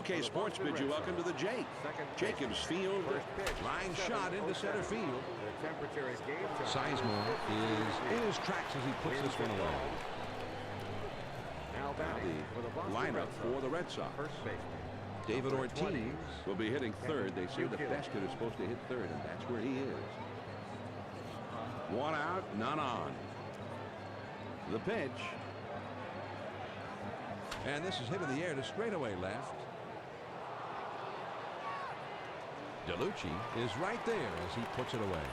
2K Sports bids you welcome to the Jacobs Field. Line shot into center field. Sizemore is in his tracks as he puts this one away. Now the lineup for the Red Sox. David Ortiz will be hitting third. They say the best hitter is supposed to hit third, and that's where he is. One out, none on. The pitch. And this is hit in the air to straightaway left. DeLucci is right there as he puts it away.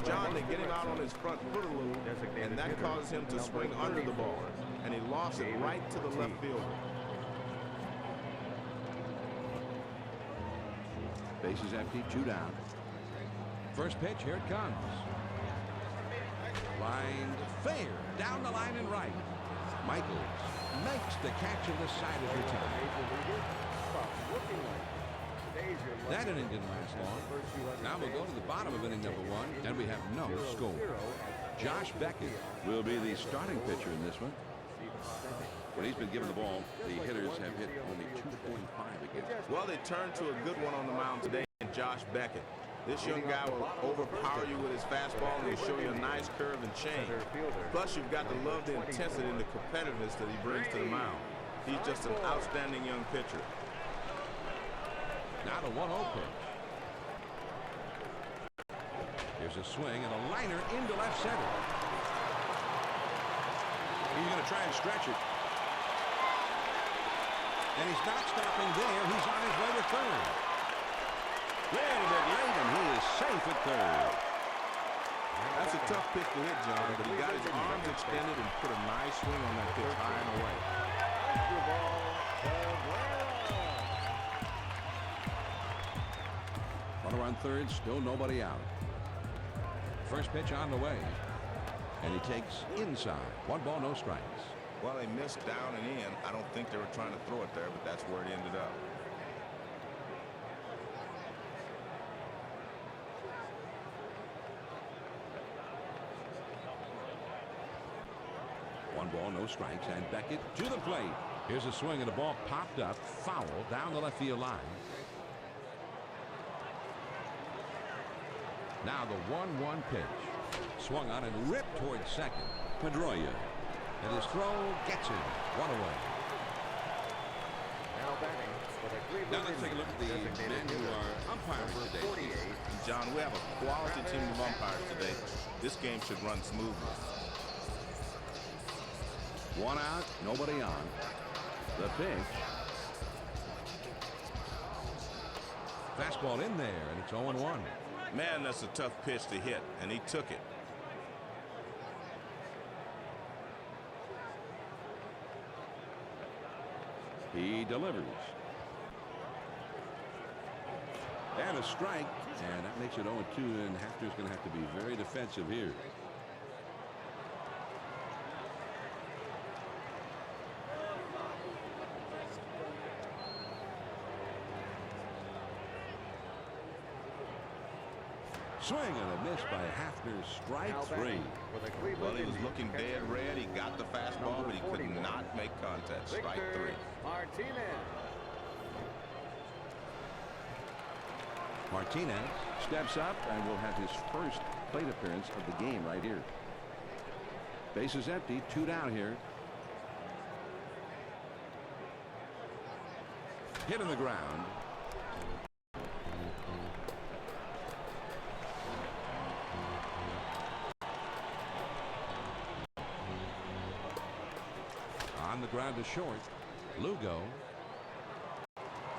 John, they get him out on his front foot a little, and that causes him to swing under the ball, and he lost it right to the left fielder. Bases empty, 2 down. First pitch, here it comes. Lined fair, down the line and right. Michaels makes the catch of the side of the time. That inning didn't last long. Now we'll go to the bottom of inning number 1, and we have no score. Josh Beckett will be the starting pitcher in this one. When he's been given the ball, the hitters have hit only 2.5 against. Well, they turned to a good one on the mound today, Josh Beckett. This young guy will overpower you with his fastball, and he'll show you a nice curve and change. Plus, you've got to love the intensity and the competitiveness that he brings to the mound. He's just an outstanding young pitcher. Now the 1-0 pitch. Here's a swing and a liner into left center. He's going to try and stretch it. And he's not stopping there. He's on his way to third. Way a bit late, and he is safe at third. That's a tough pitch to hit, John, but he got his arms extended and put a nice swing on that pitch high and away. Runner on third, still nobody out. First pitch on the way. And he takes inside. 1 ball, no strikes. Well, they missed down and in. I don't think they were trying to throw it there, but that's where it ended up. One ball, no strikes, and Beckett to the plate. Here's a swing, and the ball popped up, foul down the left field line. Now the 1-1 pitch. Swung on and ripped towards second. Pedroia. And his throw gets him. 1 away. Now let's take a look at the men who are umpires today. John, we have a quality team of umpires today. This game should run smoothly. 1 out, nobody on. The pitch. Fastball in there, and it's 0-1. Man, that's a tough pitch to hit, and he took it. He delivers. And a strike, and that makes it 0-2, and Hafner's going to have to be very defensive here. Swing and a miss by Hafner. Strike 3. Well, he was looking dead red. He got the fastball, but he could not make contact. Strike 3. Martinez steps up and will have his first plate appearance of the game right here. Base is empty. 2 down here. Hit on the ground. On the ground to short. Lugo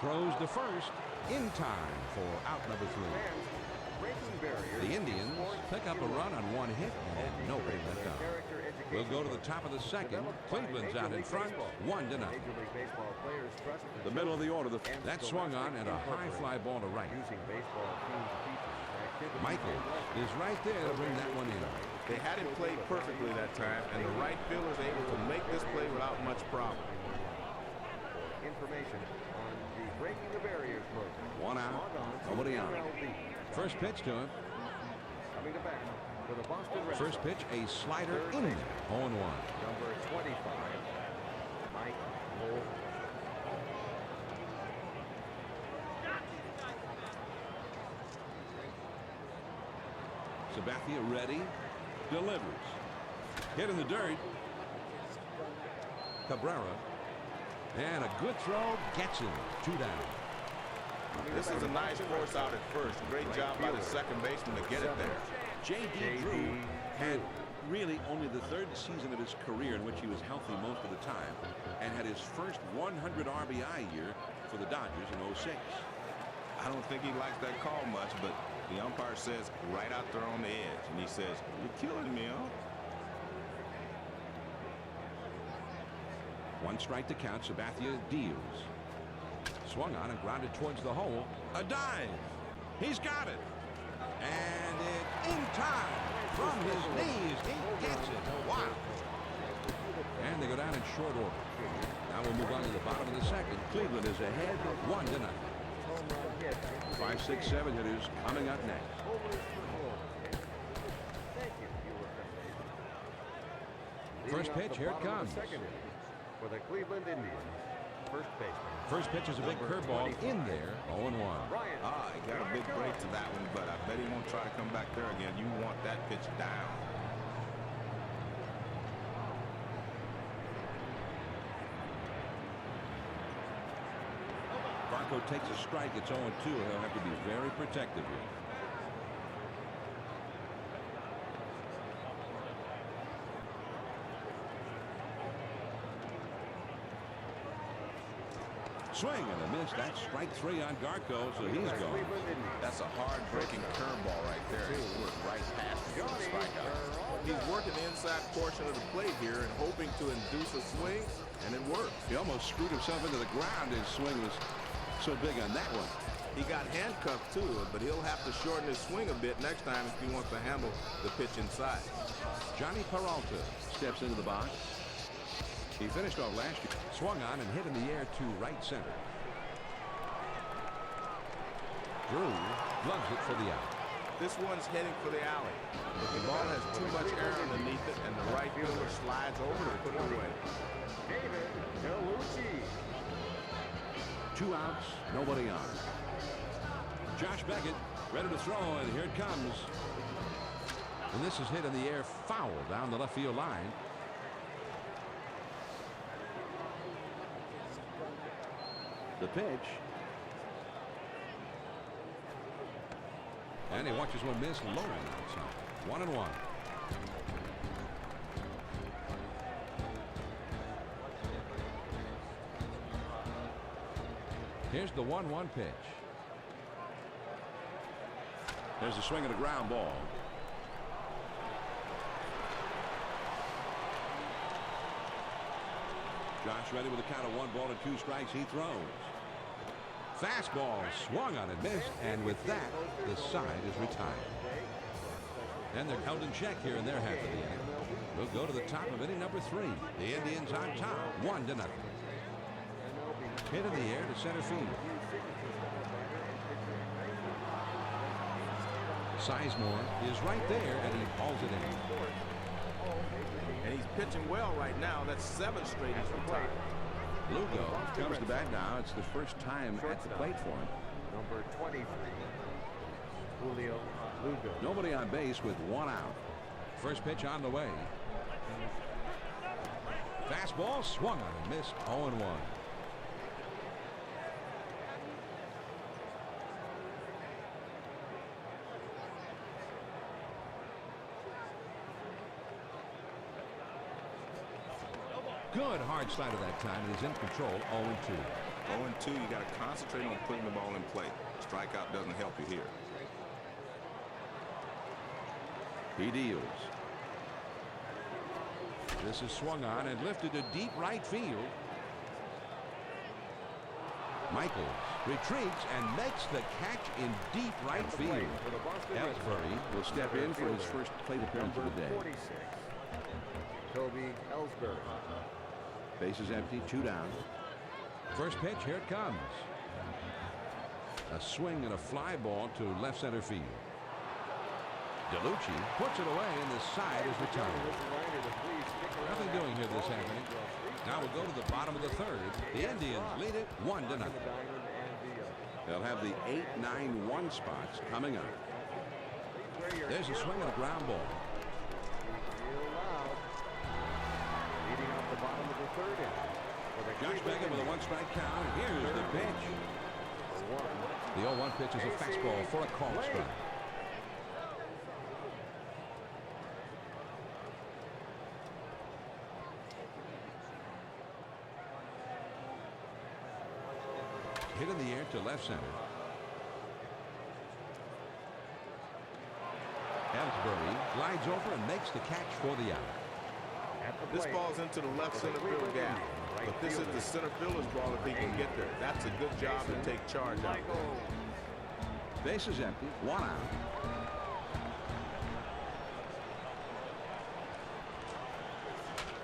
throws to first in time for out number 3. The Indians pick up a run on 1 hit and nobody left on. We'll go to the top of the second. Cleveland's out in front, 1-0. The middle of the order. That swung on and a high fly ball to right. Michael is right there to bring that one in. They had it played perfectly that time, and the right fielder is able to make this play without much problem. Information on the Breaking the Barriers program. 1 out, nobody on. First pitch to him. Coming to bat for the Boston Red First Sox. pitch, a slider in there. 0-1. Number 25, Mike Lowell. Sabathia ready. Delivers. Hit in the dirt. Cabrera. And a good throw. Gets him. 2 down. This is a nice force out at first. Great job by the second baseman to get it there. J.D. Drew had really only the 3rd season of his career in which he was healthy most of the time, and had his first 100 RBI year for the Dodgers in '06. I don't think he likes that call much, but the umpire says right out there on the edge, and he says, "You're killing me, huh?" 1 strike to count. Sabathia deals. Swung on and grounded towards the hole. A dive. He's got it. And it's in time. From his knees, he gets it. Wow. And they go down in short order. Now we'll move on to the bottom of the second. Cleveland is ahead 1-0. 5, 6, 7 hitters coming up next. First pitch, here it comes. For the Cleveland Indians, first baseman. First pitch is a big curveball in there. 0-1. He got a big break to that one, but I bet he won't try to come back there again. You want that pitch down. Franco takes a strike. It's 0-2. He'll have to be very protective here. Swing and a miss. That's strike 3 on Garco, so he's gone. That's a hard-breaking curveball right there. He worked right past it for the strikeout. He's working the inside portion of the plate here and hoping to induce a swing, and it worked. He almost screwed himself into the ground. His swing was so big on that one. He got handcuffed to it, but he'll have to shorten his swing a bit next time if he wants to handle the pitch inside. Johnny Peralta Steps into the box. He finished off last year. Swung on and hit in the air to right center. Drew gloves it for the out. This one's heading for the alley. The ball has too much air underneath it, and the right fielder slides over to put it away. David Dellucci. 2 outs, nobody on. Josh Beckett ready to throw, and here it comes. And this is hit in the air, foul down the left field line. The pitch. And he watches one miss low and outside. 1-1. Here's the 1-1 pitch. There's a swing and a ground ball. Josh ready with a count of 1-2 strikes. He throws. Fastball swung on and missed, and with that, the side is retired. And they're held in check here in their half of the inning. We'll go to the top of inning number 3. The Indians on top, 1-0. Hit in the air to center field. Sizemore is right there, and he hauls it in. And he's pitching well right now. That's 7 straight he's retired. Lugo Comes to bat now. It's the first time at the plate for him. Number 23, Julio Lugo. Nobody on base with 1 out. First pitch on the way. Fastball swung on and missed. 0-1. Good hard slider that time. It is in control. 0-2. 0-2, you got to concentrate on putting the ball in play. Strikeout doesn't help you here. He deals. This is swung on and lifted to deep right field. Michaels retreats and makes the catch in deep right field. Ellsbury will step in for his first plate appearance of the day. 46, Toby Ellsbury. Bases empty, 2 down. First pitch, here it comes. A swing and a fly ball to left center field. Dellucci puts it away, and the side is retired. Nothing doing here this afternoon. Now we'll go to the bottom of the 3rd. The Indians lead it 1-0. They'll have the 8-9-1 spots coming up. There's a swing and a ground ball. Real loud. Leading off the bottom of the third inning. Josh Beckett with a one-strike count. Here's the pitch. The 0-1 pitch is a fastball for a called strike. Hit in the air to left center. Ellsbury glides over and makes the catch for the out. This ball's into the left center field gap, but this is the center fielder's ball if he can get there. That's a good job to take charge of. Base is empty. One out.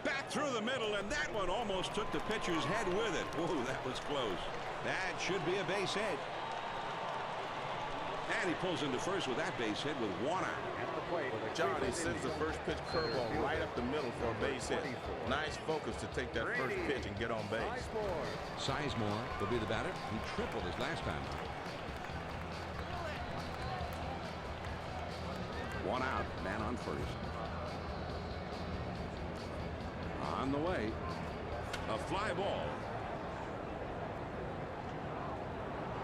Back through the middle, and that one almost took the pitcher's head with it. Whoa, that was close. That should be a base hit. And he pulls into first with that base hit with one out. John, he sends the first pitch curveball right up the middle for a base hit. Nice focus to take that first pitch and get on base. Sizemore will be the batter. He tripled his last time out. One out, man on first. On the way, a fly ball.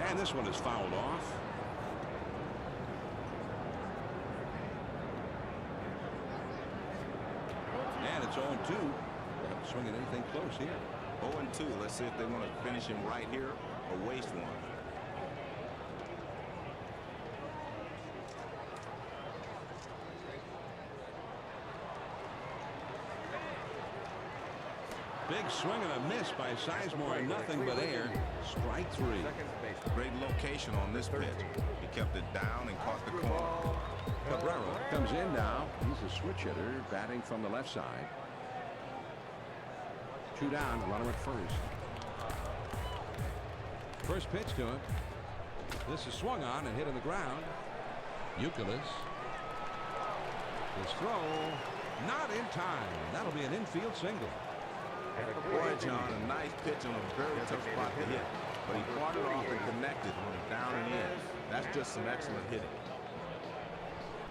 And this one is fouled off. And it's 0-2. They haven't swinging anything close here. 0-2. Let's see if they want to finish him right here or waste one. Big swing and a miss by Sizemore. Nothing but air. Strike three. Great location on this pitch. He kept it down and caught the corner. Cabrera comes in now. He's a switch hitter batting from the left side. Two down, the runner at first. First pitch to him. This is swung on and hit on the ground. Youkilis. His throw not in time. That'll be an infield single. Boy, John, a nice pitch on a very tough spot to hit. But he fought it off and connected down and in. That's just some excellent hitting.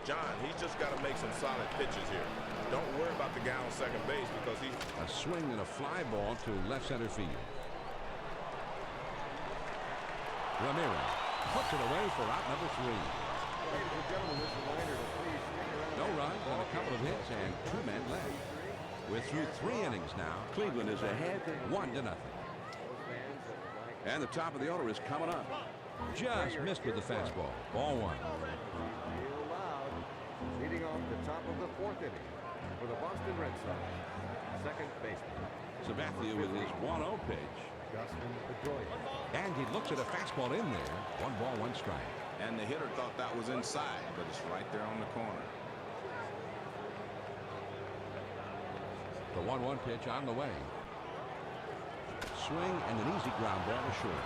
John, he's just got to make some solid pitches here. Don't worry about the guy on second base because he's... A swing and a fly ball to left center field. Ramirez puts it away for out number 3. No runs on a couple of hits and 2 men left. We're through 3 innings now. Cleveland is ahead 1-0. And the top of the order is coming up. Just missed with the fastball. Ball 1. Leading off the top of the 4th inning for the Boston Red Sox, second baseman Sabathia with his 1-0 pitch. Dustin Pedroia. And he looks at a fastball in there. 1 ball, 1 strike. And the hitter thought that was inside, but it's right there on the corner. The 1-1 pitch on the way. Swing and an easy ground ball to short.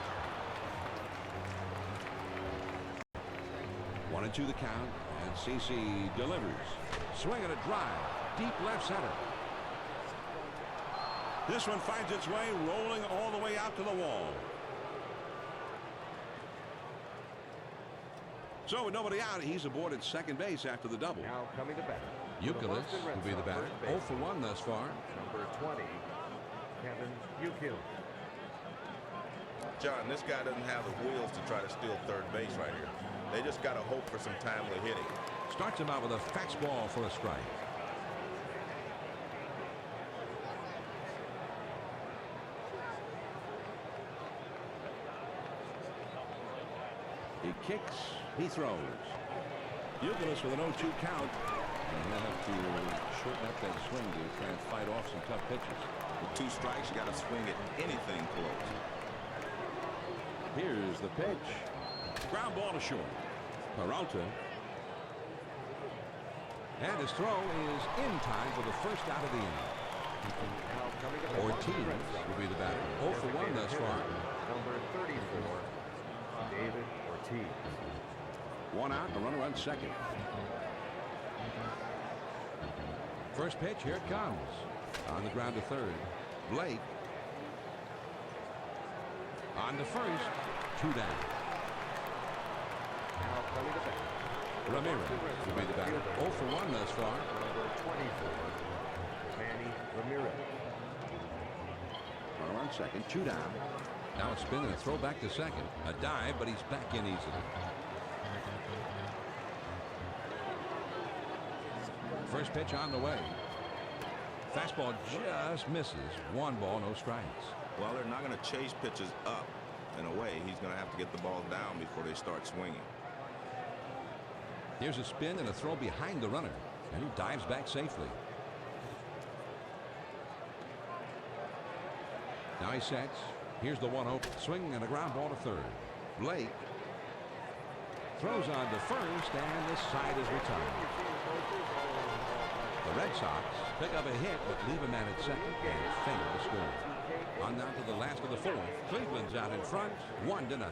1-2 the count, and CC delivers. Swing and a drive, deep left center. This one finds its way rolling all the way out to the wall. So with nobody out, he's aboard at second base after the double. Now coming to bat. Youkilis will be the batter. 0 for 1 thus far. Number 20, Kevin Youkilis. John, this guy doesn't have the wheels to try to steal third base right here. They just got to hope for some timely hitting. Starts him out with a fastball for a strike. He kicks, he throws. Youkilis with an 0-2 count. And he'll have to shorten up that swing to try and fight off some tough pitches. With 2 strikes, you got to swing at anything close. Here's the pitch. Ground ball to short. Peralta. And his throw is in time for the first out of the inning. Ortiz will be the batter. 0 for 1 thus far. Number 34, David Ortiz. 1 out, the runner on second. First pitch, here it comes. On the ground to third. Blake. On to first. 2 down. Now coming to bat. Ramirez will be the batter. 0 for 1 thus far. Number 24, Manny Ramirez. Runner on second, 2 down. Now a spin and a throw back to second. A dive, but he's back in easily. First pitch on the way. Fastball just misses. 1 ball, no strikes. Well, they're not going to chase pitches up. In a way, he's going to have to get the ball down before they start swinging. Here's a spin and a throw behind the runner, and he dives back safely. Now he sets. Here's the 1-0 swing and a ground ball to third. Blake throws on to first, and this side is retired. The Red Sox pick up a hit, but leave a man at second and fail to score. On down to the last of the 4th. Cleveland's out in front, 1-0.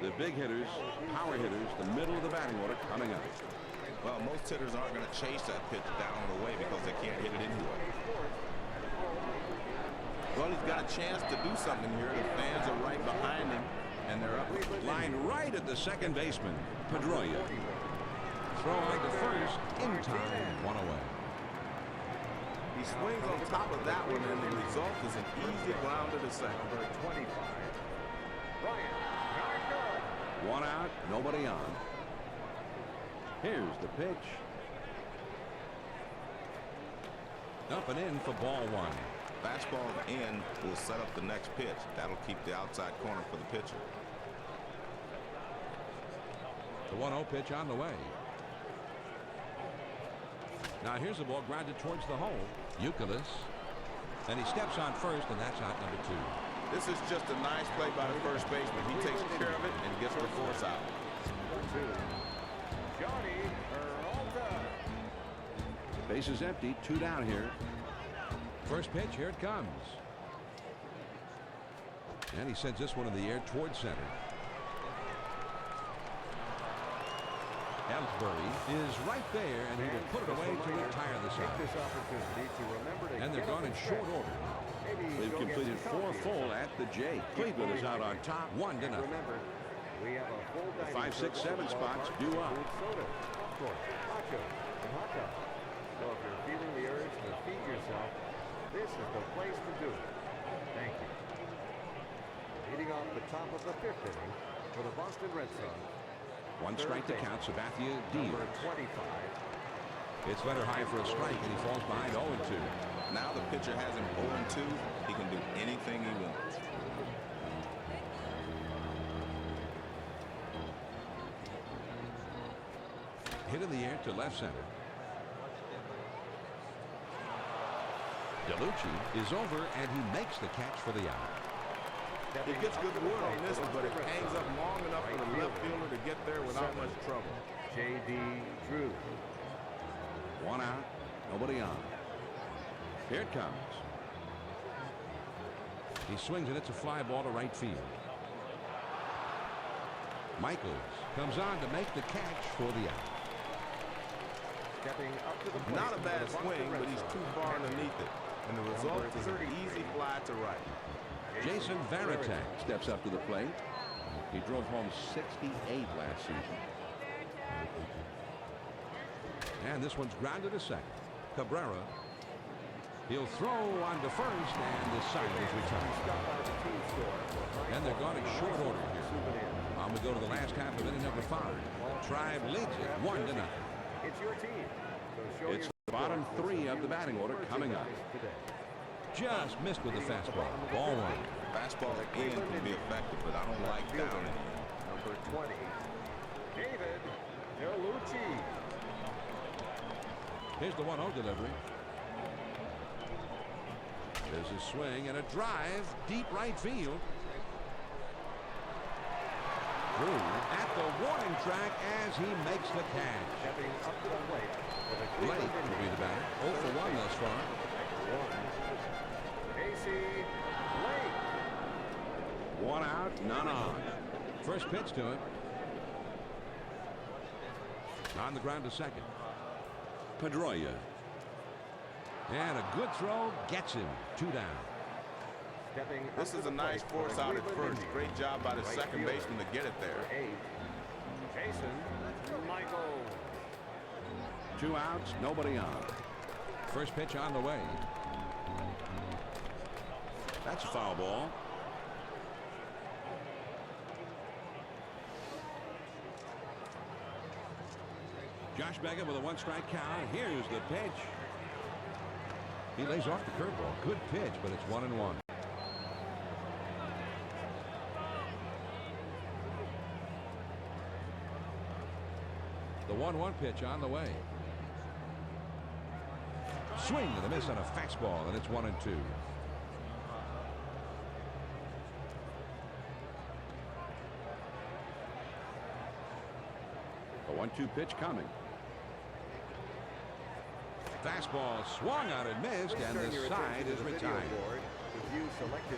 The big hitters, power hitters, the middle of the batting order coming up. Well, most hitters aren't going to chase that pitch down the way because they can't hit it anyway. Well, he's got a chance to do something here. The fans are right behind him, and they're up. Line right at the second baseman, Pedroia. Throw on to first, in time, 1 away. He swings on top of that one, and the result is an easy ground to the second. Number 25, Ryan Garcia. 1 out, nobody on. Here's the pitch. Up and in for ball 1. Fastball in will set up the next pitch. That'll keep the outside corner for the pitcher. The 1-0 pitch on the way. Now here's the ball grounded towards the hole. Youkilis. And he steps on first, and that's out number 2. This is just a nice play by the first baseman. He takes care of it and gets the force out. Johnny Peralta. Base is empty, 2 down here. First pitch, here it comes. And he sends this one in the air towards center. Ellsbury is right there, and he will put it away to retire the side. And they're gone in short order. They've completed 4 full at the J. Cleveland is out on top, 1-0. Remember, we have a full The 5, 6, 7 spots due up. soda, popcorn, nachos, and hot dogs. So if you're feeling the urge to feed yourself, this is the place to do it. Thank you. Leading off the top of the 5th inning for the Boston Red Sox. 1 strike to count, Sabathia Number Diaz. 25. It's better high for a strike, and he falls behind 0-2. Now the pitcher has him 0-2. He can do anything he wants. Hit in the air to left center. DeLucci is over, and he makes the catch for the out. He gets good wood on this one, but it hangs up long enough for the left fielder to get there without much trouble. J.D. Drew. 1 out, nobody on. Here it comes. He swings and it's a fly ball to right field. Michaels comes on to make the catch for the out. Stepping up to the plate. Not a bad swing, but he's too far underneath it. And the result is an easy fly to right. Jason Varitek Steps up to the plate. He drove home 68 last season. And this one's grounded to second. Cabrera. He'll throw on to first, and the side is retired. And they're gone in short order here. On we go to the last half of inning number 5. Tribe leads it 1-0. It's your team. So show It's the bottom 3 of the batting order coming up. Just missed with the fastball. Ball 1. Fastball in can be effective, but I don't like down in here. Number 20, David DeLucci. Here's the 1-0 delivery. There's a swing and a drive. Deep right field. Drew at the warning track as he makes the catch. Stepping up to the plate for the Blake Cleveland will be the batter. 0 for 1 thus far. Casey Blake. 1 out, none on. First pitch to him. On the ground to second. Pedroia. And a good throw gets him. 2 down. Stepping up This to is the a nice plate for force the out at Cleveland first. Indians. Great job by the Right second fielder. baseman to get it there. 8, Jason Michael. 2 outs, nobody on. First pitch on the way. That's a foul ball. Josh Beckett with a 1-strike count. Here's the pitch. He lays off the curveball. Good pitch, but it's 1-1. The 1-1 pitch on the way. Swing and a miss on a fastball, and it's 1-2. The 1-2 pitch coming. Fastball swung on and missed, and the side is retired.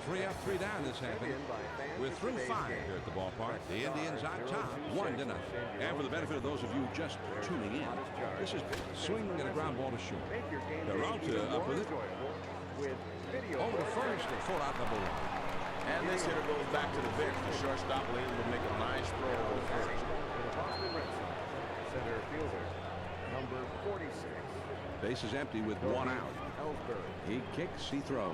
3 up, 3 down this happened. We're through 5 here at the ballpark. The Indians on top, 1-0. And for the benefit of those of you just tuning in, this is Swing and a ground ball to short. Peralta up with it. Over to first, and 4-out number 1. And this hitter goes back to the bench. The shortstop will able to make a nice throw over the first. Center fielder, number 46. Base is empty with 1 out. He kicks, he throws.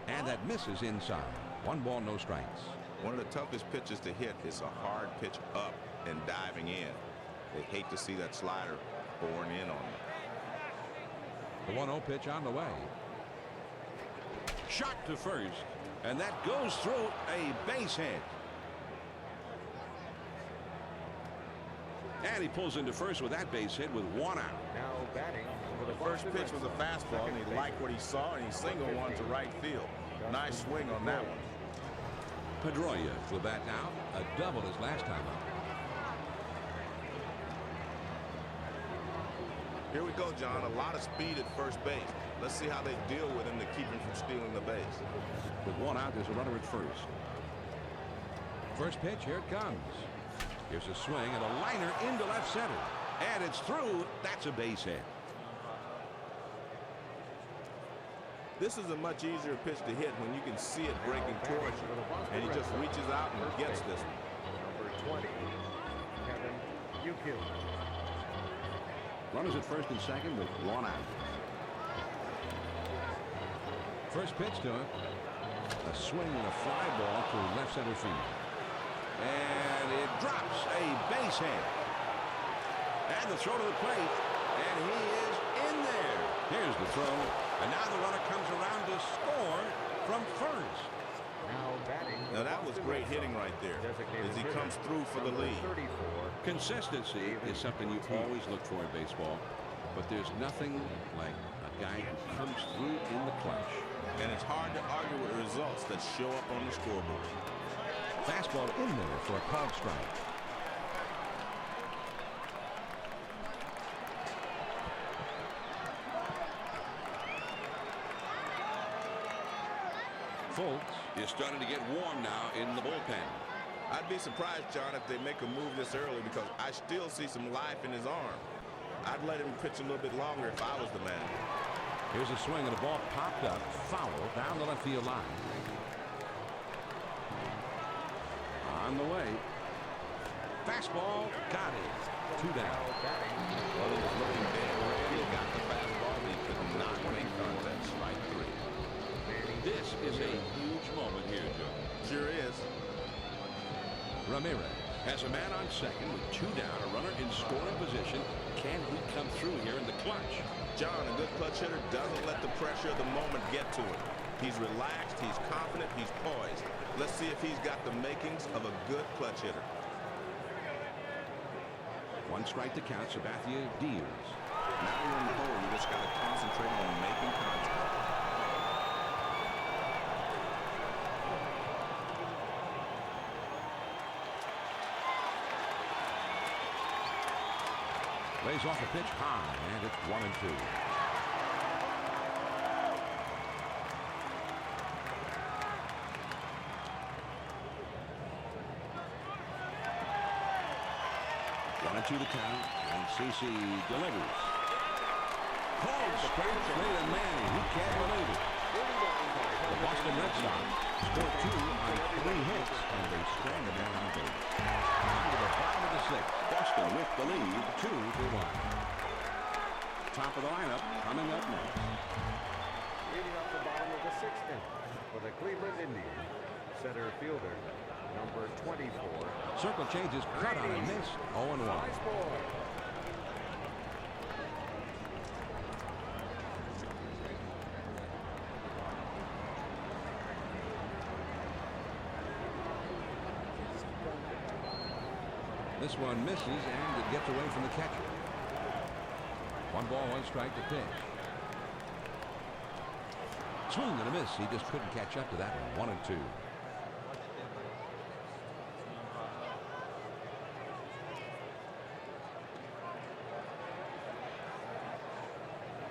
And that misses inside. 1 ball, no strikes. One of the toughest pitches to hit is a hard pitch up and diving in. They hate to see that slider born in on them. The 1-0 pitch on the way. Shot to first, and that goes through a base hit. And he pulls into first with that base hit with 1 out. Now batting. The first pitch was a fastball, and he liked what he saw, and he singled one to right field. Nice swing on that one. Pedroia will bat now. A double his last time up. Here we go, John. A lot of speed at first base. Let's see how they deal with him to keep him from stealing the base. With 1 out, there's a runner at first. First pitch, here it comes. Here's a swing and a liner into left center. And it's through. That's a base hit. This is a much easier pitch to hit when you can see it breaking towards you. And he just reaches out and gets this one. Number 20, Kevin Youkill. Runners at first and second with 1 out. First pitch to him. A swing and a fly ball to left center field. And it drops a base hit. And the throw to the plate. And he is in there. Here's the throw. And now the runner comes around to score from first. Now that was great hitting right there as he comes through for the lead. Consistency is something you always look for in baseball. But there's nothing like a guy who comes through in the clutch. And it's hard to argue with results that show up on the scoreboard. Fastball in there for a called strike. Folks is starting to get warm now in the bullpen. I'd be surprised, John, if they make a move this early because I still see some life in his arm. I'd let him pitch a little bit longer if I was the man. Here's a swing and the ball popped up. Foul down the left field line. On the way. Fastball. Got it. 2 down. Well, he was looking dead already. He got the fastball. He could not make contact. Strike 3. This is a huge moment here, Joe. Sure is. Ramirez has a man on second with 2 down, a runner in scoring position. Can he come through here in the clutch? John, a good clutch hitter doesn't let the pressure of the moment get to him. He's relaxed, he's confident, he's poised. Let's see if he's got the makings of a good clutch hitter. 1 strike to count. Sabathia deals. Now you're in the hole. You just got to concentrate on making contact. lays off a pitch high, and it's 1-2. To the count, and CC delivers. Called straight to Manny. He can't believe it. The Boston Red Sox score 2 on 3 hits, and they strand a man on base. On to the bottom of the 6th. Boston with the lead. 2-1. Top of the lineup coming up next. Leading up the bottom of the 6th inning for the Cleveland Indians, center fielder, number 24. Circle changes, cut on a miss. 0-1. Nice ball. This one misses, and it gets away from the catcher. 1 ball, 1 strike to pitch. Swing and a miss. He just couldn't catch up to that one. 1-2.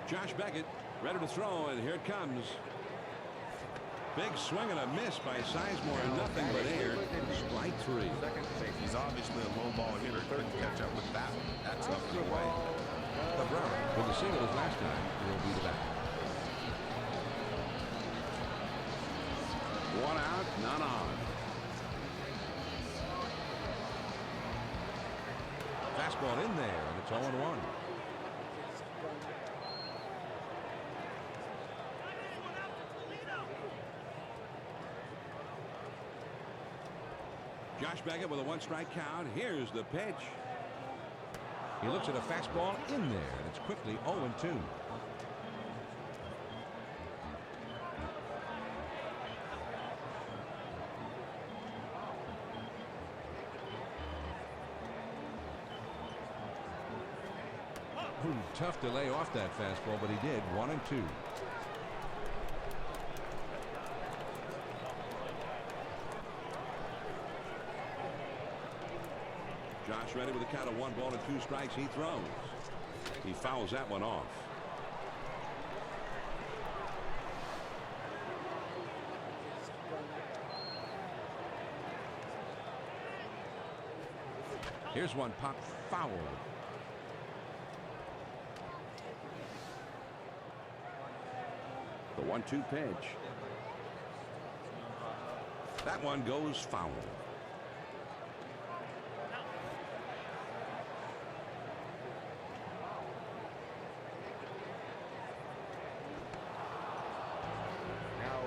Josh Beckett ready to throw, and here it comes. Big swing and a miss by Sizemore. Nothing but air. Strike 3. He's obviously a low ball hitter. Couldn't catch up with that one. That's up and away. Cabrera, with the single as last time, will be the batter. 1 out, none on. Fastball in there, and it's 0-1. Josh Beckett with a 1-strike count. Here's the pitch. He looks at a fastball in there, and it's quickly 0-2. Tough to lay off that fastball, but he did. 1-2. Josh ready with a count of 1 ball and 2 strikes. He throws. He fouls that one off. Here's one popped foul. The 1-2 pitch. That one goes foul.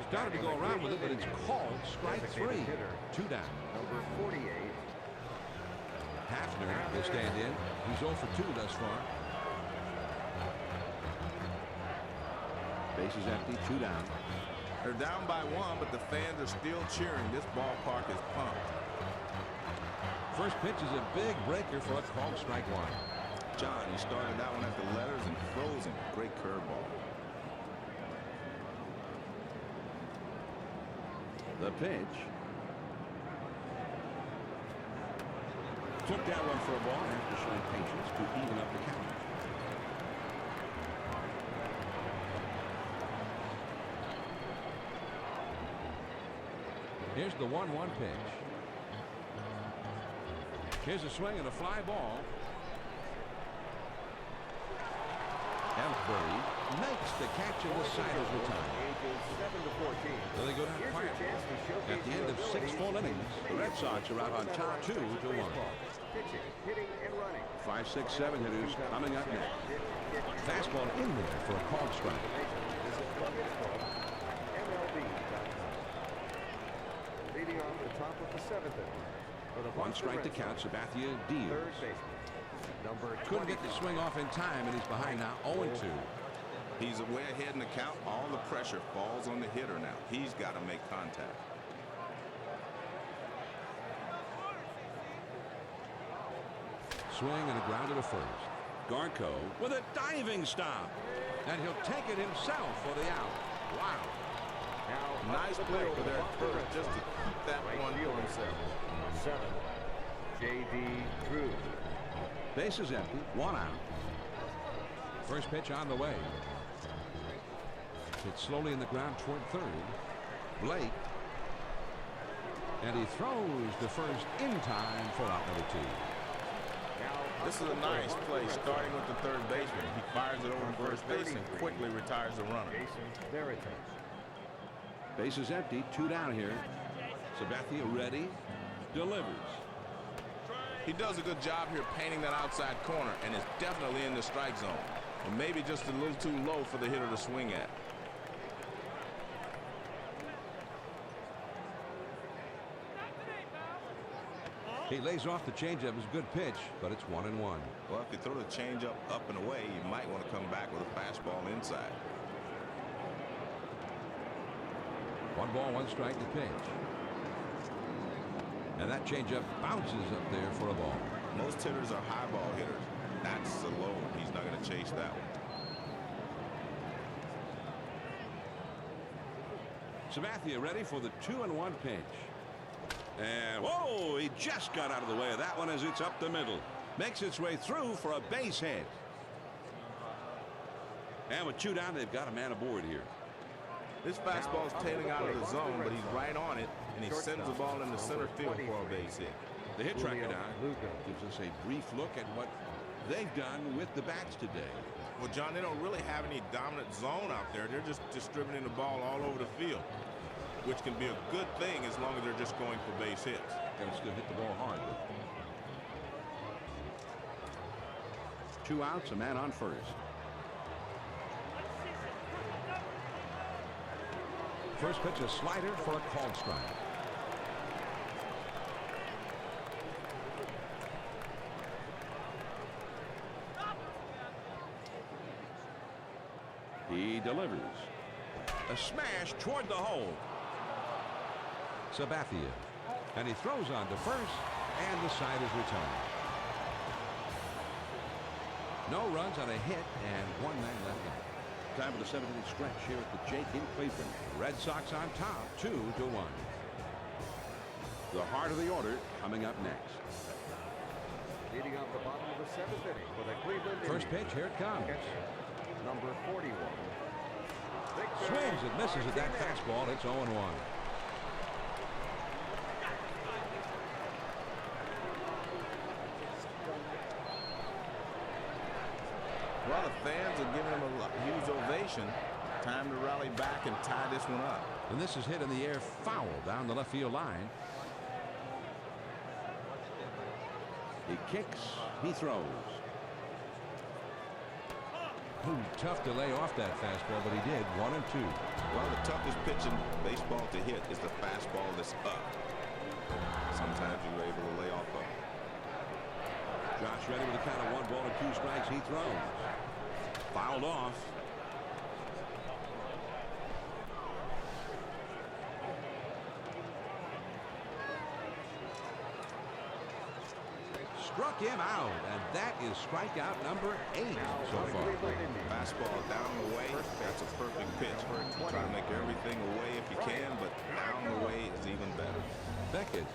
Started to go around with it, but it's called strike 3. 2 down. Number 48. Hafner will stand in. He's 0 for 2 thus far. Bases empty, 2 down. They're down by 1, but the fans are still cheering. This ballpark is pumped. First pitch is a big breaker for a called strike 1. John, he started that one at the letters and froze him. Great curveball. The pitch. Took that one for a ball after showing patience to even up the count. Here's the 1-1 pitch. Here's a swing and a fly ball. Ellsbury makes the catch, and the side is retired. So they go down quietly. At the end of 6 full innings, the Red Sox are out on top 2-1. Pitching, hitting, and running. 5, 6, 7 hitters coming up next. Fastball in there for a called strike. Leading off the top of the 7th inning. 1 strike to count. Sabathia deals. Third baseman. Number Couldn't get the swing off in time, and he's behind now 0-2. He's way ahead in the count. All the pressure falls on the hitter now. He's got to make contact. Swing and a ground to the first. Garco with a diving stop. And he'll take it himself for the out. Wow. Now, Nice play for their first, just to keep that one for himself. 7. J.D. Drew. Bases empty, 1 out. First pitch on the way. It's slowly in the ground toward third. Blake. And he throws the first in time for out number 2. This is a nice play, starting with the third baseman. He fires it over to first base and quickly retires the runner. Jason Veritas. Bases empty, 2 down here. Sabathia ready, delivers. He does a good job here painting that outside corner, and is definitely in the strike zone. But maybe just a little too low for the hitter to swing at. He lays off the changeup. Is a good pitch, but it's 1-1. Well, if you throw the changeup up and away, you might want to come back with a fastball inside. 1 ball, 1 strike to pitch. And that changeup bounces up there for a ball. Most hitters are high ball hitters. That's alone. He's not going to chase that one. Sabathia ready for the 2-1 pitch. And whoa, he just got out of the way of that one as it's up the middle. Makes its way through for a base hit. And with 2 down, they've got a man aboard here. This fastball's tailing out of the zone, but he's right on it, and he sends the ball into center field for a base hit. The hit tracker now gives us a brief look at what they've done with the bats today. Well, John, they don't really have any dominant zone out there. They're just distributing the ball all over the field, which can be a good thing as long as they're just going for base hits. And still hit the ball hard. 2 outs, a man on first. First pitch, a slider for a called strike. He delivers. A smash toward the hole. Sabathia. And he throws on to first, and the side is retired. No runs on a hit, and 1 man left on. Time of the 7th-inning stretch here at the Jake in Cleveland. Red Sox on top, 2-1. The heart of the order coming up next. Leading off the bottom of the 7th inning for the Cleveland First Indians. pitch, here it comes. Number 41. Swings and misses at that fastball. It's 0-1. Well, the fans are giving him a huge ovation. Time to rally back and tie this one up. And this is hit in the air foul down the left field line. He kicks, he throws. Ooh, tough to lay off that fastball, but he did. 1-2. Well, the toughest pitch in baseball to hit is the fastball that's up. Sometimes you're able to lay off of it. Josh ready with a count of 1 ball and 2 strikes. He throws. Fouled off. Struck him out, and that is strikeout number 8 so far. Fastball down and away. That's a perfect pitch. Try to make everything away if you can, but down and away is even better. Beckett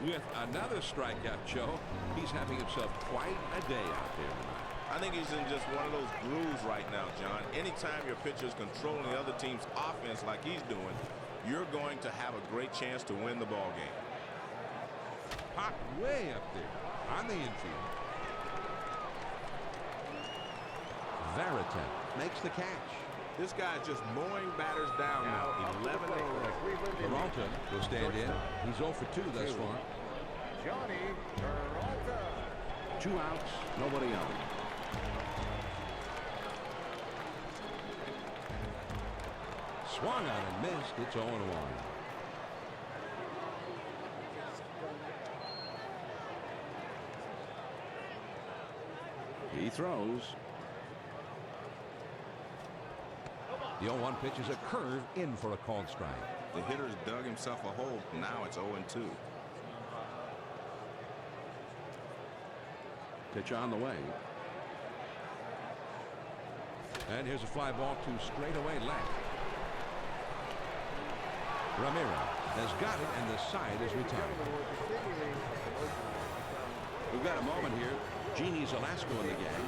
with another strikeout, Joe. He's having himself quite a day out there tonight. I think he's in just one of those grooves right now, John. Anytime your pitcher is controlling the other team's offense like he's doing, you're going to have a great chance to win the ball game. Popped way up there on the infield. Varitek makes the catch. This guy's just mowing batters down now. 11 in a row. Peralta will stand in. He's 0 for 2 thus far. Johnny Peralta. 2 outs, nobody on. Swung on and missed. It's 0-1. He throws. The 0-1 pitch is a curve in for a called strike. The hitter's dug himself a hole. Now it's 0-2. Pitch on the way. And here's a fly ball to straightaway left. Ramirez has got it, and the side is retired. We've got a moment here. Jeannie Zelasco in the gang,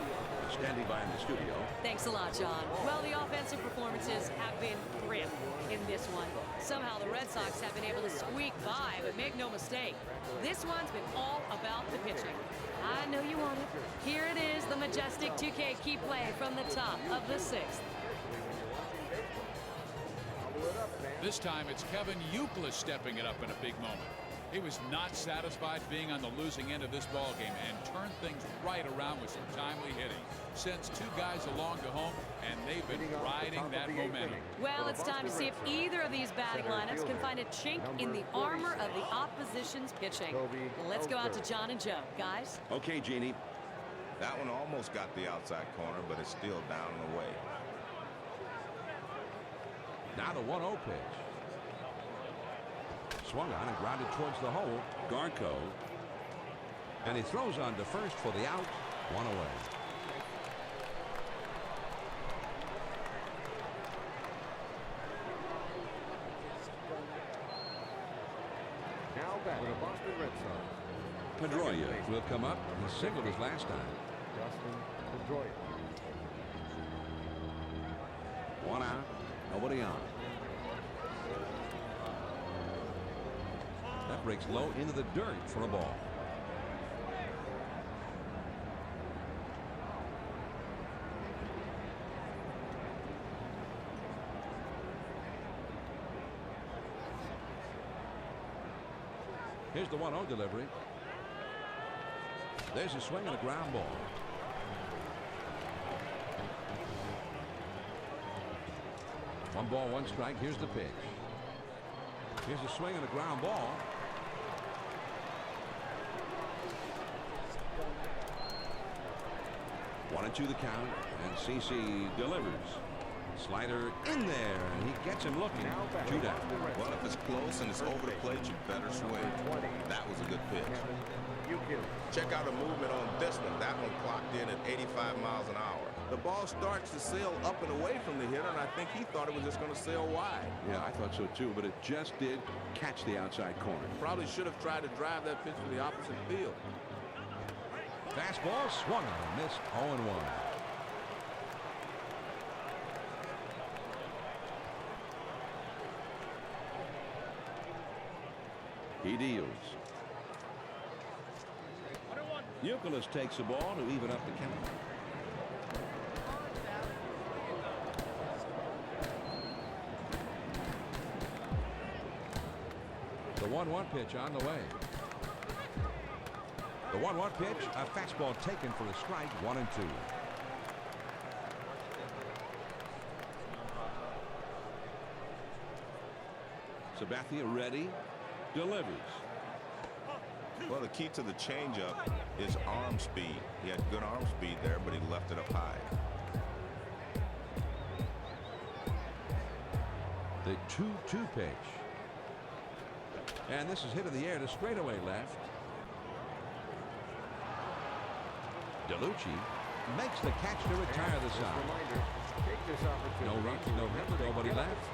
standing by in the studio. Thanks a lot, John. Well, the offensive performances have been grim in this one. Somehow the Red Sox have been able to squeak by, but make no mistake, this one's been all about the pitching. I know you want it. Here it is, the majestic 2K key play from the top of the 6th. This time it's Kevin Youkilis stepping it up in a big moment. He was not satisfied being on the losing end of this ball game and turned things right around with some timely hitting. Sends two guys along to home, and they've been riding that momentum. Well, it's time to see if either of these batting lineups can find a chink in the armor of the opposition's pitching. Let's go out to John and Joe. Guys? Okay, Jeannie. That one almost got the outside corner, but it's still down and away. Now the 1-0 pitch. Swung on and grounded towards the hole. Garco. And he throws on to first for the out. One away. Now back to the Boston Red Sox. Pedroia will come up. He singled his last time. Justin Pedroia. One out. Nobody on. That breaks low into the dirt for a ball. Here's the 1-0 delivery. There's a swing and a ground ball. One ball, one strike. Here's the pitch. Here's a swing and a ground ball. One and two the count, and CC delivers. Slider in there, and he gets him looking. Two down. Well, if it's close and it's over the plate, you better swing. That was a good pitch. Check out the movement on this one. That one clocked in at 85 miles an hour. The ball starts to sail up and away from the hitter, and I think he thought it was just going to sail wide. Yeah, I thought so too, but it just did catch the outside corner. Probably should have tried to drive that pitch to the opposite field. Fastball swung on and missed. 0-1. He deals. Youkilis takes the ball to even up the count. The 1-1 pitch on the way. The 1-1 pitch, a fastball taken for a strike. 1-2. Sabathia ready. Delivers. Well, the key to the changeup is arm speed. He had good arm speed there, but he left it up high. The 2-2 pitch. And this is hit in the air to straightaway left. DeLucci makes the catch to retire the side. No runs, no hits, nobody left.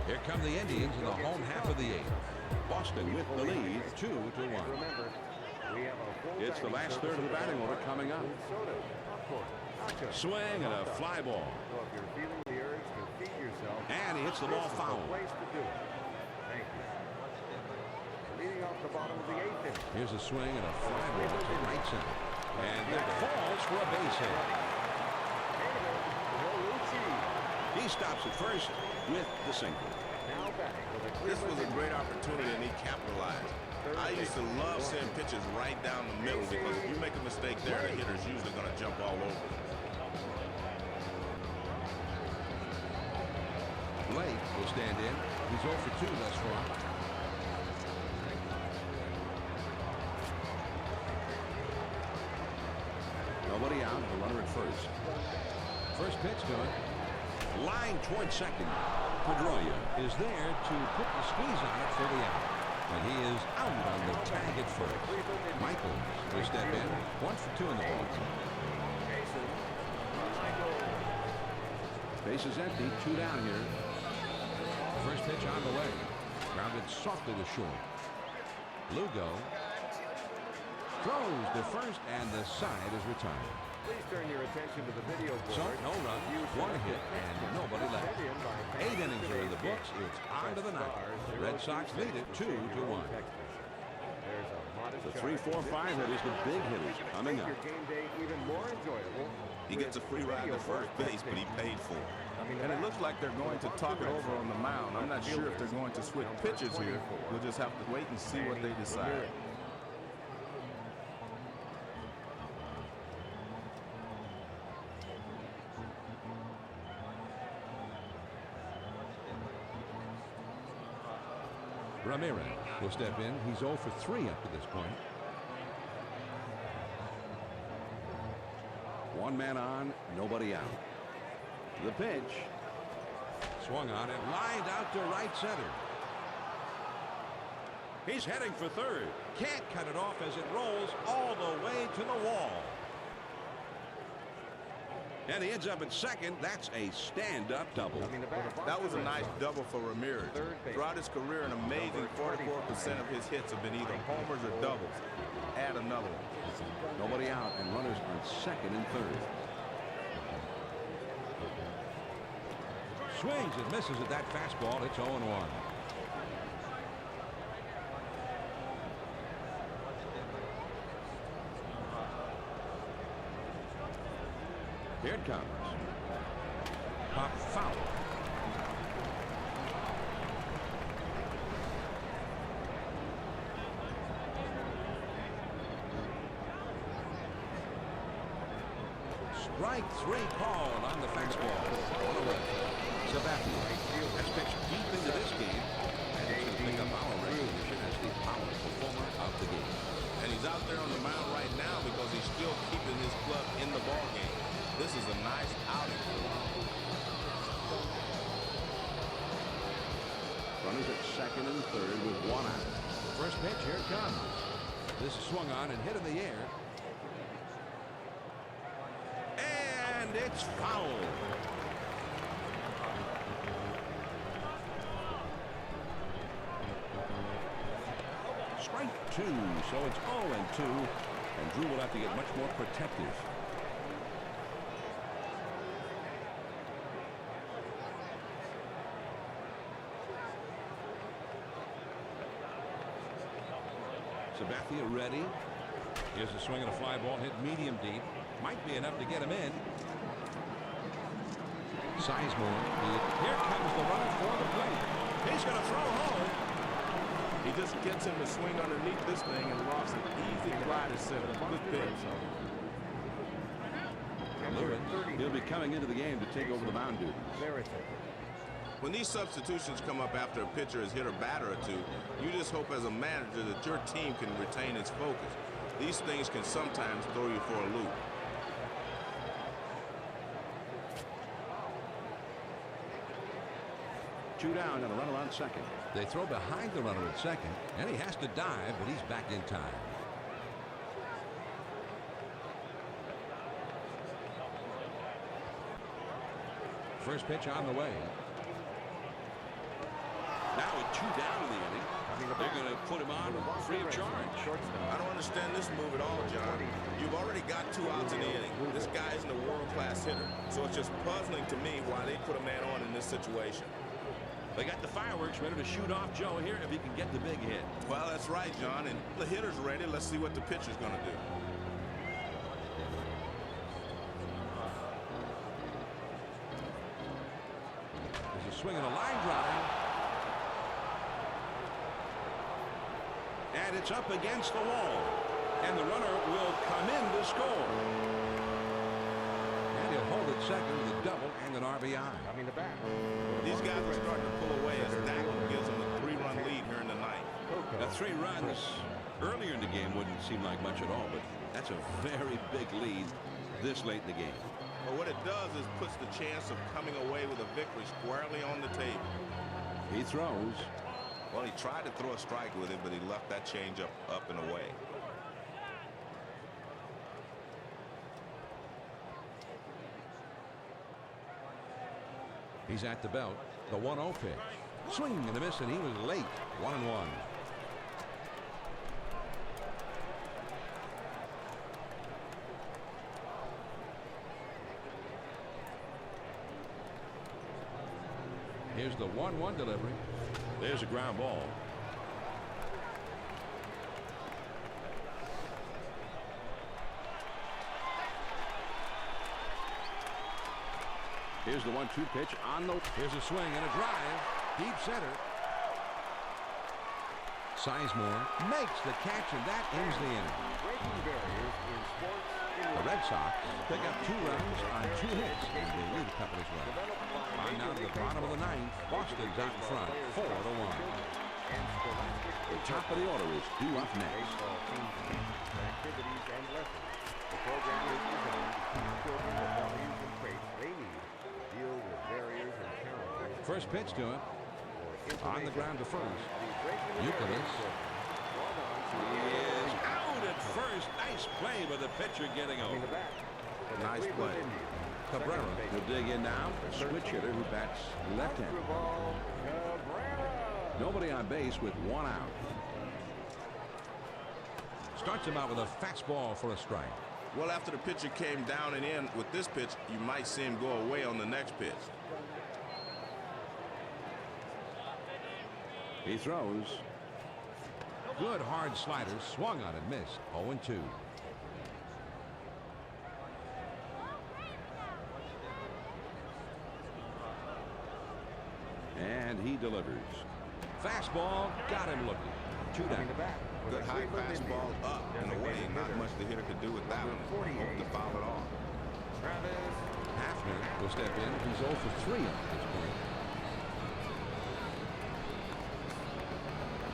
Here come the Indians in the home half of the eighth. Boston with the lead, 2-1. It's the last third of the batting order coming up. Swing and a fly ball. And he hits the ball foul. Here's a swing and a fly ball to right center. And it falls for a base hit. He stops at first with the single. This was a great opportunity, and he capitalized. I used to love seeing pitches right down the middle because if you make a mistake there, the hitter's usually going to jump all over. Blake will stand in. He's 0 for 2 thus far. Nobody out, the runner at first. First pitch to it. Line toward second. Pedroia is there to put the squeeze on it for the out. And he is out on the tag at first. Michaels will step in. 1 for 2 in the ball. Base is empty. 2 down here. First pitch on the way. Grounded softly to short. Lugo throws to first, and the side is retired. Please turn your attention to the video board. So, no runs, 1 hit, and nobody left. 8 innings are in the books. It's on to the ninth. The Red Sox lead it 2-1. The 3, 4, 5 hitters, the big hitters coming up. He gets a free ride to first base, but he paid for it. And it looks like they're going to talk it over on the mound. I'm not sure if they're going to switch pitchers here. We'll just have to wait and see what they decide. Ramirez will step in. He's 0 for 3 up to this point. One man on, nobody out. The pitch. Swung on and lined out to right center. He's heading for third. Can't cut it off as it rolls all the way to the wall. And he ends up at second. That's a stand-up double. That was a nice double for Ramirez. Throughout his career, an amazing 44% of his hits have been either homers or doubles. Add another one. Nobody out and runners on second and third. Swings and misses at that fastball. It's 0-1. Here it comes. Pop foul. Strike 3 called on the fastball. On the way. Sabathia has pitched deep into this game and he's going to pick up our recognition as the power performer of the game. And he's out there on the mound right now because he's still keeping his club in the ball game. This is a nice outing for him. Runners at second and third with one out. First pitch, here it comes. This is swung on and hit in the air. And it's foul. Strike 2, so it's 0-2, and Drew will have to get much more protective. Sabathia ready. Here's a swing and a fly ball hit medium deep. Might be enough to get him in. Sizemore. Here comes the runner for the plate. He's going to throw home. He just gets him to swing underneath this thing and lofts an easy fly to center. Good pitch. He'll be coming into the game to take over the mound duties. When these substitutions come up after a pitcher has hit a batter or two, you just hope as a manager that your team can retain its focus. These things can sometimes throw you for a loop. Two down and a runner on second. They throw behind the runner at second, and he has to dive, but he's back in time. First pitch on the way. Now with two down in the inning, they're going to put him on free of charge. I don't understand this move at all, John. You've already got 2 outs in the inning. This guy isn't a world-class hitter, so it's just puzzling to me why they put a man on in this situation. They got the fireworks ready to shoot off Joe here if he can get the big hit. Well, that's right, John, and the hitter's ready. Let's see what the pitcher's going to do. There's a swing and a line drive. And it's up against the wall. And the runner will come in to score. And he'll hold it second with a double and an RBI. These guys are starting to pull away as Dackel gives them a 3-run lead here in the ninth. Now 3 runs earlier in the game wouldn't seem like much at all, but that's a very big lead this late in the game. But what it does is puts the chance of coming away with a victory squarely on the table. He throws. Well, he tried to throw a strike with it, but he left that changeup up and away. He's at the belt. The 1-0 pitch. Swing and a miss, and he was late. 1-1. Here's the 1-1 delivery. There's a ground ball. Here's the 1-2 pitch on the. Here's a swing and a drive. Deep center. Sizemore makes the catch, and that ends the inning. The Red Sox pick up 2 runs on 2 hits, and they lead a couple as well. On now to the bottom of the 9th. Boston's out in front, 4-1. The top of the order is due up next. The program is designed to teach children the values and traits they need to deal with barriers and challenges. First pitch to him. On the ground to first. Youkilis. He is out at first. Nice play by the pitcher getting over. Nice play. Cabrera will dig in now. Switch hitter who bats left-handed. Nobody on base with 1 out. Starts him out with a fastball for a strike. Well, after the pitcher came down and in with this pitch, you might see him go away on the next pitch. He throws. Good hard slider. Swung on and missed. 0-2. And he delivers. Fastball got him looking. 2 down. Good high fastball up and away. Not much the hitter could do with that one. Hope to foul it off. Hafner will step in. He's 0 for 3 up at this point.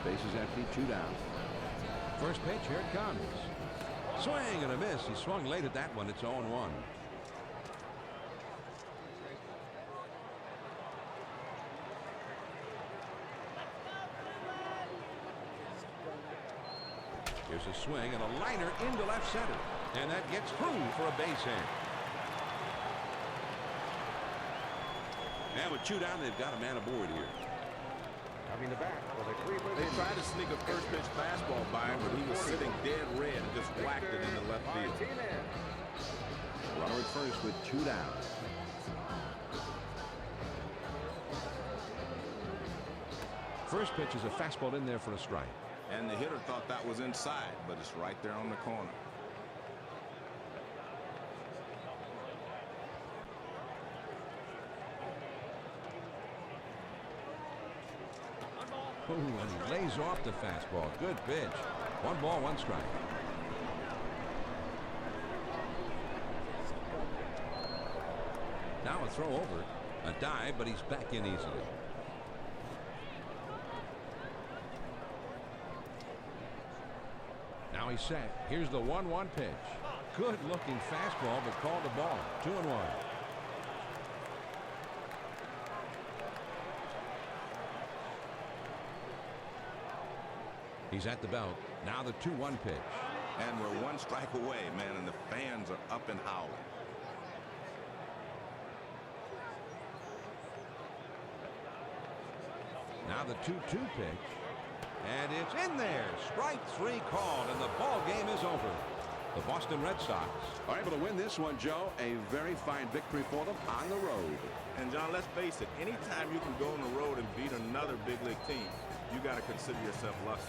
Base is empty. 2 down. First pitch. Here it comes. Swing and a miss. He swung late at that one. It's 0-1. Here's a swing and a liner into left center. And that gets through for a base hit. And with 2 down, they've got a man aboard here. They tried to sneak a first pitch fastball by him, but he was sitting dead red and just whacked it in the left field. Runner at first with 2 down. First pitch is a fastball in there for a strike. And the hitter thought that was inside, but it's right there on the corner. Ooh, and he lays off the fastball. Good pitch. 1 ball, 1 strike. Now a throw over. A dive, but he's back in easily. Now he's set. Here's the 1-1 pitch. Good looking fastball, but called the ball. 2-1. He's at the belt. Now the 2-1 pitch. And we're 1 strike away, man, and the fans are up and howling. Now the 2-2 pitch. And it's in there. Strike 3 called, and the ball game is over. The Boston Red Sox are able to win this one, Joe. A very fine victory for them on the road. And, John, let's face it, anytime you can go on the road and beat another big league team, you got to consider yourself lucky.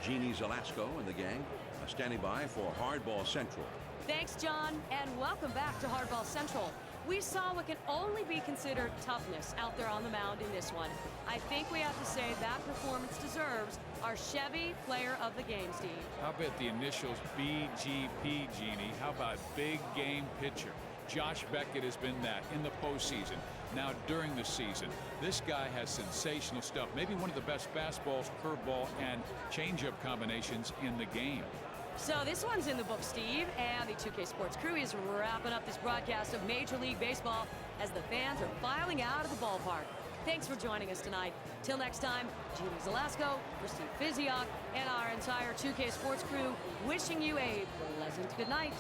Jeannie Zelasco and the gang are standing by for Hardball Central. Thanks, John, and welcome back to Hardball Central. We saw what can only be considered toughness out there on the mound in this one. I think we have to say that performance deserves our Chevy Player of the Game, Steve. How about the initials BGP, Jeannie? How about big game pitcher? Josh Beckett has been that in the postseason. Now during the season, this guy has sensational stuff. Maybe one of the best fastballs, curveball, and changeup combinations in the game. So this one's in the book, Steve, and the 2K Sports crew is wrapping up this broadcast of Major League Baseball as the fans are filing out of the ballpark. Thanks for joining us tonight. Till next time, Jeannie Zelasco, for Steve Physiok, and our entire 2K Sports crew wishing you a pleasant good night.